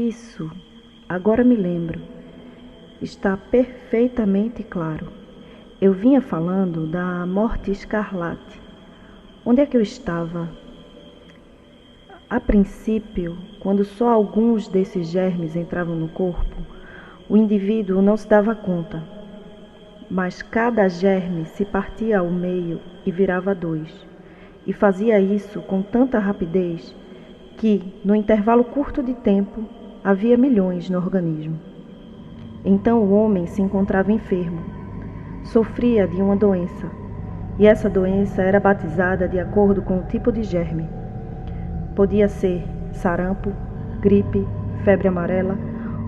Isso, agora me lembro. Está perfeitamente claro. Eu vinha falando da morte escarlate. Onde é que eu estava? A princípio, quando só alguns desses germes entravam no corpo, o indivíduo não se dava conta. Mas cada germe se partia ao meio e virava dois. E fazia isso com tanta rapidez que, no intervalo curto de tempo, havia milhões no organismo. Então o homem se encontrava enfermo. Sofria de uma doença. E essa doença era batizada de acordo com o tipo de germe. Podia ser sarampo, gripe, febre amarela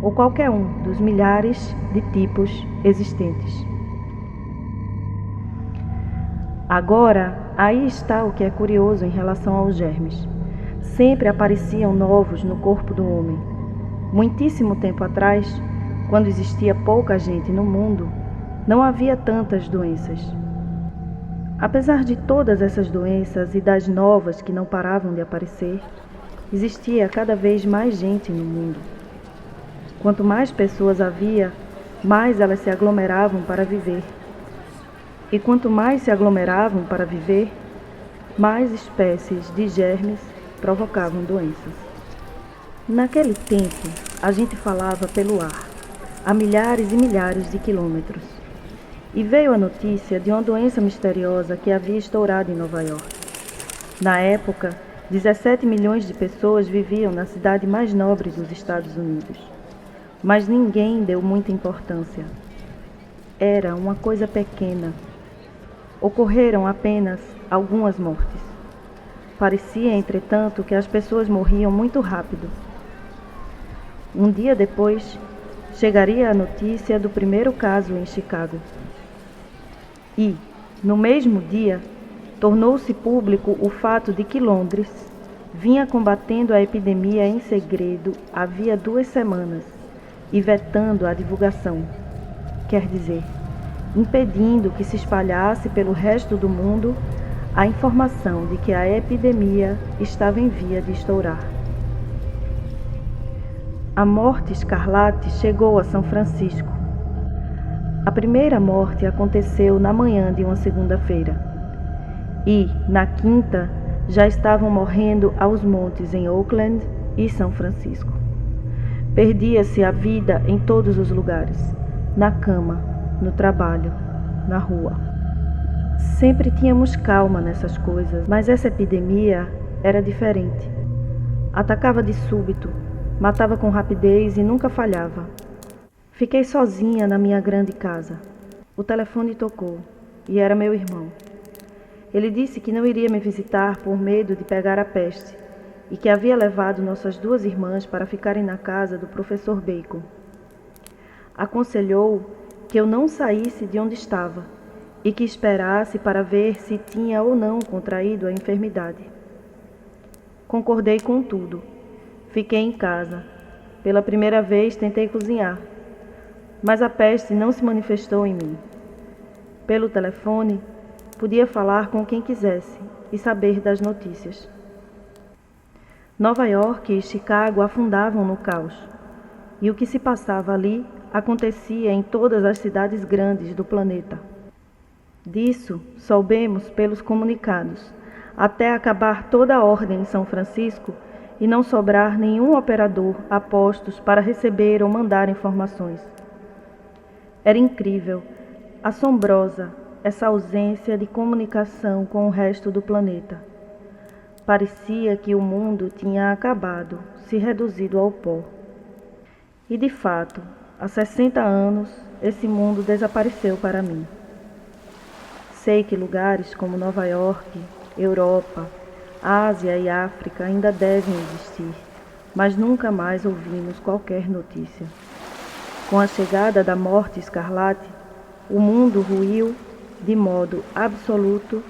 ou qualquer um dos milhares de tipos existentes. Agora, aí está o que é curioso em relação aos germes. Sempre apareciam novos no corpo do homem. Muitíssimo tempo atrás, quando existia pouca gente no mundo, não havia tantas doenças. Apesar de todas essas doenças e das novas que não paravam de aparecer, existia cada vez mais gente no mundo. Quanto mais pessoas havia, mais elas se aglomeravam para viver. E quanto mais se aglomeravam para viver, mais espécies de germes provocavam doenças. Naquele tempo, a gente falava pelo ar, a milhares e milhares de quilômetros. E veio a notícia de uma doença misteriosa que havia estourado em Nova York. Na época, 17 milhões de pessoas viviam na cidade mais nobre dos Estados Unidos. Mas ninguém deu muita importância. Era uma coisa pequena. Ocorreram apenas algumas mortes. Parecia, entretanto, que as pessoas morriam muito rápido. Um dia depois, chegaria a notícia do primeiro caso em Chicago. E, no mesmo dia, tornou-se público o fato de que Londres vinha combatendo a epidemia em segredo havia 2 semanas e vetando a divulgação, quer dizer, impedindo que se espalhasse pelo resto do mundo a informação de que a epidemia estava em via de estourar. A morte escarlate chegou a São Francisco. A primeira morte aconteceu na manhã de uma segunda-feira. E, na quinta, já estavam morrendo aos montes em Oakland e São Francisco. Perdia-se a vida em todos os lugares, na cama, no trabalho, na rua. Sempre tínhamos calma nessas coisas, mas essa epidemia era diferente. Atacava de súbito, matava com rapidez e nunca falhava. Fiquei sozinha na minha grande casa. O telefone tocou e era meu irmão. Ele disse que não iria me visitar por medo de pegar a peste e que havia levado nossas 2 irmãs para ficarem na casa do professor Bacon. Aconselhou que eu não saísse de onde estava e que esperasse para ver se tinha ou não contraído a enfermidade. Concordei com tudo. Fiquei em casa. Pela primeira vez tentei cozinhar, mas a peste não se manifestou em mim. Pelo telefone, podia falar com quem quisesse e saber das notícias. Nova York e Chicago afundavam no caos, e o que se passava ali acontecia em todas as cidades grandes do planeta. Disso soubemos pelos comunicados, até acabar toda a ordem em São Francisco e não sobrar nenhum operador a postos para receber ou mandar informações. Era incrível, assombrosa, essa ausência de comunicação com o resto do planeta. Parecia que o mundo tinha acabado, se reduzido ao pó. E de fato, há 60 anos, esse mundo desapareceu para mim. Sei que lugares como Nova York, Europa, Ásia e África ainda devem existir, mas nunca mais ouvimos qualquer notícia. Com a chegada da morte escarlate, o mundo ruiu de modo absoluto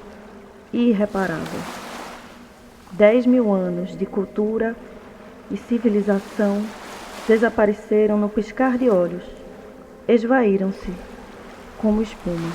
e irreparável. 10.000 anos de cultura e civilização desapareceram no piscar de olhos, esvaíram-se como espuma.